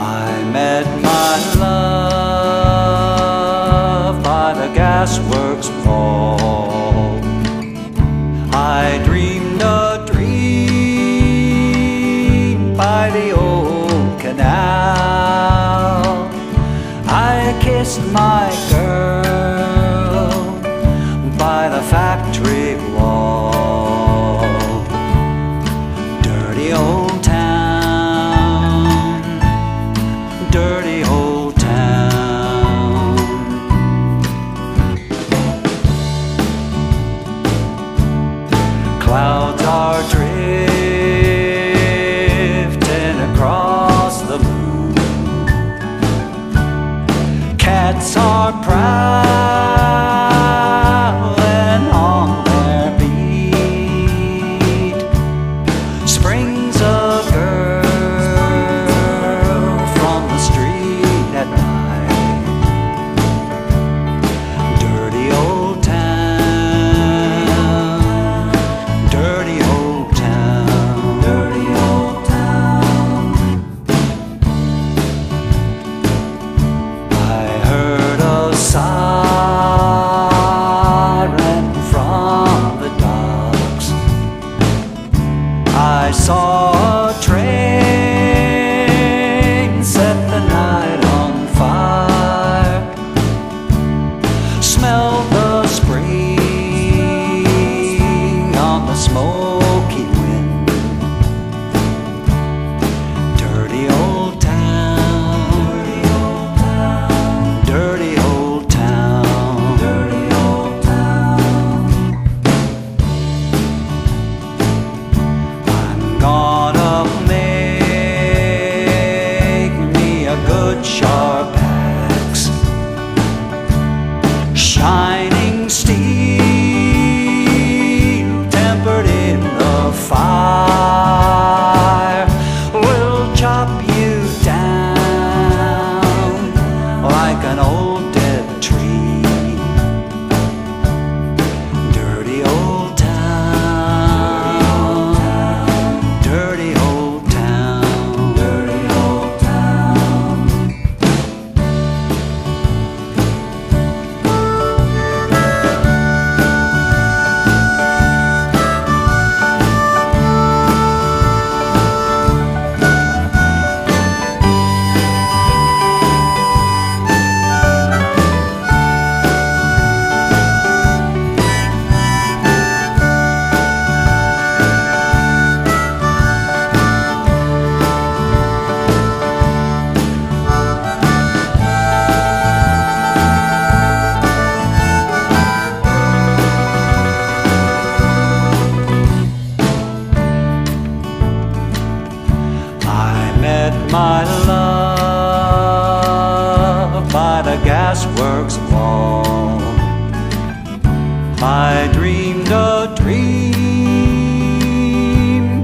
I met my love by the gasworks wall. I dreamed a dream by the old canal. I kissed my girl by the factory wall. Dirty old town, dirty old town. Clouds are drifting across the moon. Cats are prowling on their beat. Springs a girl from the street at night. Dirty old town, dirty old town, dirty old town. I heard a siren from the docks. I saw a train set the night on fire. Smell the spring on the smoky wind. Dirty old town, dirty old town, dirty old town. I'm gonna make me a good sharp axe, shining steel tempered in the fire. Will chop you down like an old dead tree. Dirty old town, dirty old town, dirty old town. I met my love by the gasworks wall. I dreamed a dream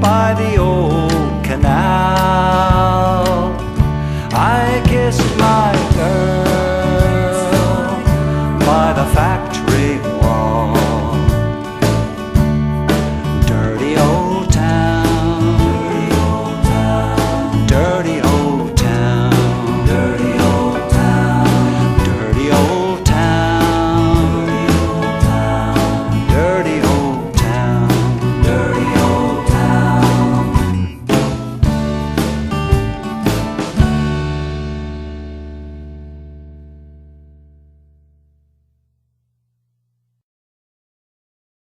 by the old canal.